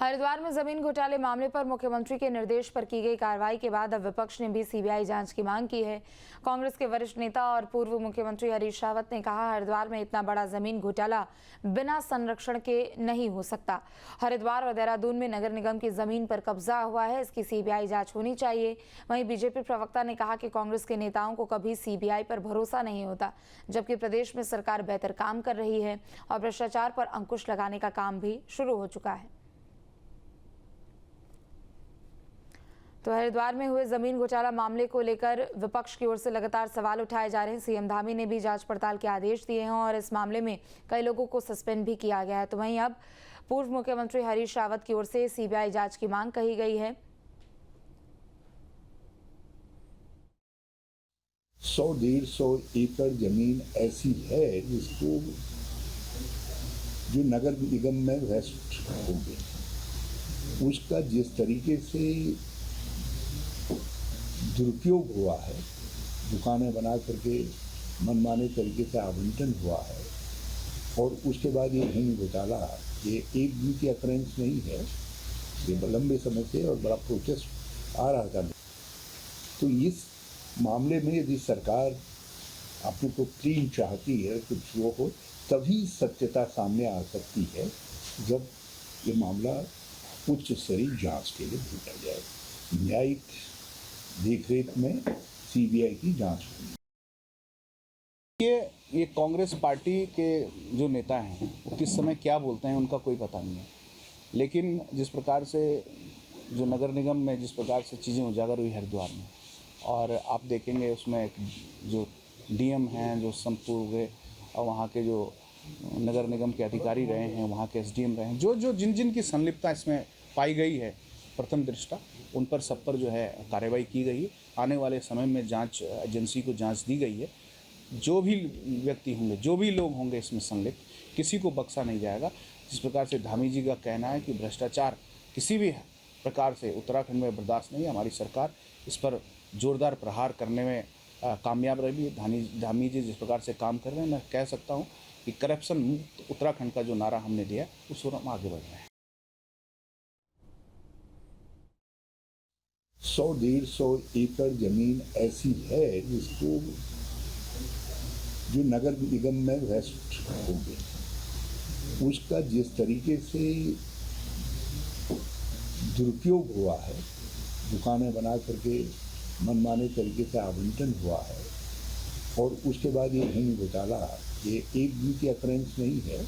हरिद्वार में जमीन घोटाले मामले पर मुख्यमंत्री के निर्देश पर की गई कार्रवाई के बाद अब विपक्ष ने भी सीबीआई जांच की मांग की है। कांग्रेस के वरिष्ठ नेता और पूर्व मुख्यमंत्री हरीश रावत ने कहा, हरिद्वार में इतना बड़ा जमीन घोटाला बिना संरक्षण के नहीं हो सकता। हरिद्वार और देहरादून में नगर निगम की जमीन पर कब्जा हुआ है, इसकी सीबीआई जांच होनी चाहिए। वहीं बीजेपी प्रवक्ता ने कहा कि कांग्रेस के नेताओं को कभी सीबीआई पर भरोसा नहीं होता, जबकि प्रदेश में सरकार बेहतर काम कर रही है और भ्रष्टाचार पर अंकुश लगाने का काम भी शुरू हो चुका है। तो हरिद्वार में हुए जमीन घोटाला मामले को लेकर विपक्ष की ओर से लगातार सवाल उठाए जा रहे हैं। सीएम धामी ने भी जांच पड़ताल के आदेश दिए हैं और इस मामले में कई लोगों को सस्पेंड भी किया गया है। तो वहीं अब पूर्व मुख्यमंत्री हरीश रावत की ओर से सीबीआई जांच की मांग कही गई है। 100-150 एकड़ जमीन ऐसी है जिसको जो नगर निगम में वेस्ट हो गई, उसका जिस तरीके से दुरुपयोग हुआ है, दुकानें बना करके मनमाने तरीके से आवंटन हुआ है, और उसके बाद ये भूमि घोटाला, ये एक दिन की अकरेंस नहीं है, ये लंबे समय से और बड़ा प्रोटेस्ट आ रहा था। तो इस मामले में यदि सरकार अपने को क्लीन चाहती है, कुछ वो हो, तभी सत्यता सामने आ सकती है जब ये मामला उच्च स्तरीय जांच के लिए भेजा जाए। न्यायिक देखरेख में सीबीआई की जांच होगी। ये कांग्रेस पार्टी के जो नेता हैं वो किस समय क्या बोलते हैं उनका कोई पता नहीं है, लेकिन जिस प्रकार से जो नगर निगम में जिस प्रकार से चीज़ें उजागर हुई हरिद्वार में, और आप देखेंगे उसमें जो डीएम हैं, जो संपूर्ण हुए, और वहाँ के जो नगर निगम के अधिकारी रहे हैं, वहाँ के एसडीएम रहे हैं, जो जिन की संलिप्तता इसमें पाई गई है प्रथम दृष्टा, उन पर सब पर जो है कार्रवाई की गई है। आने वाले समय में जांच एजेंसी को जांच दी गई है। जो भी व्यक्ति होंगे, जो भी लोग होंगे इसमें संलिप्त, किसी को बख्शा नहीं जाएगा। जिस प्रकार से धामी जी का कहना है कि भ्रष्टाचार किसी भी प्रकार से उत्तराखंड में बर्दाश्त नहीं है, हमारी सरकार इस पर जोरदार प्रहार करने में कामयाब रही है। धामी जी जिस प्रकार से काम कर रहे हैं, मैं कह सकता हूँ कि करप्शन मुक्त उत्तराखंड का जो नारा हमने दिया है उस ओर हम आगे बढ़ रहे हैं। 100-150 एकड़ जमीन ऐसी है जिसको जो नगर निगम में वेस्ट हो गई, उसका जिस तरीके से दुरुपयोग हुआ है, दुकानें बना करके मनमाने तरीके से आवंटन हुआ है, और उसके बाद ये भूमि घोटाला, ये एक दिन की अकरेंस नहीं है,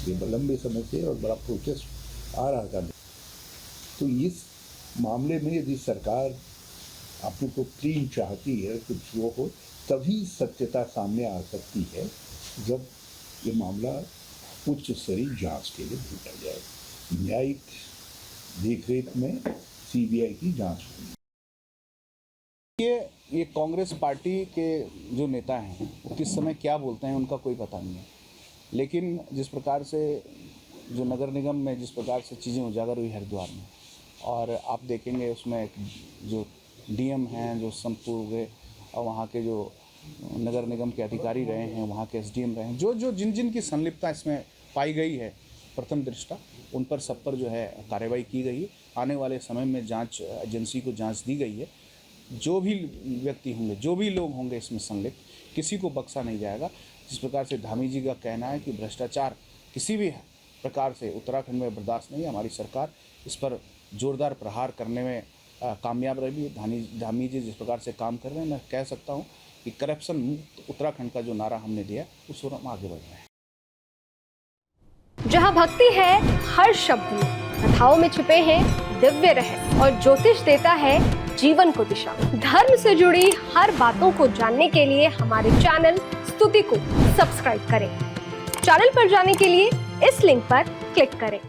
ये लंबे समय से और बड़ा प्रोटेस्ट आ रहा था। तो इस मामले में यदि सरकार अपने को क्लीन चाहती है, कुछ वो हो, तभी सत्यता सामने आ सकती है जब ये मामला उच्च स्तरीय जांच के लिए भेजा जाए। न्यायिक देखरेख में सीबीआई की जांच होगी। ये कांग्रेस पार्टी के जो नेता हैं वो किस समय क्या बोलते हैं उनका कोई पता नहीं है, लेकिन जिस प्रकार से जो नगर निगम में जिस प्रकार से चीज़ें उजागर हुई हरिद्वार में, और आप देखेंगे उसमें जो डीएम हैं, जो संपूर्ण हुए, और वहाँ के जो नगर निगम के अधिकारी रहे हैं, वहाँ के एसडीएम रहे हैं, जो जिन की संलिप्तता इसमें पाई गई है प्रथम दृष्टा, उन पर सब पर जो है कार्रवाई की गई है। आने वाले समय में जांच एजेंसी को जांच दी गई है। जो भी व्यक्ति होंगे, जो भी लोग होंगे इसमें संलिप्त, किसी को बख्शा नहीं जाएगा। जिस प्रकार से धामी जी का कहना है कि भ्रष्टाचार किसी भी प्रकार से उत्तराखंड में बर्दाश्त नहीं है, हमारी सरकार इस पर जोरदार प्रहार करने में कामयाब रही है। धामी जी जिस प्रकार से काम कर रहे हैं, मैं कह सकता हूँ कि करप्शन मुक्त उत्तराखंड का जो नारा हमने दिया उस ओर हम आगे बढ़ रहे हैं। जहाँ भक्ति है हर शब्द में, कथाओं में छुपे हैं दिव्य रहस्य, और ज्योतिष देता है जीवन को दिशा। धर्म से जुड़ी हर बातों को जानने के लिए हमारे चैनल स्तुति को सब्सक्राइब करें। चैनल पर जाने के लिए इस लिंक पर क्लिक करें।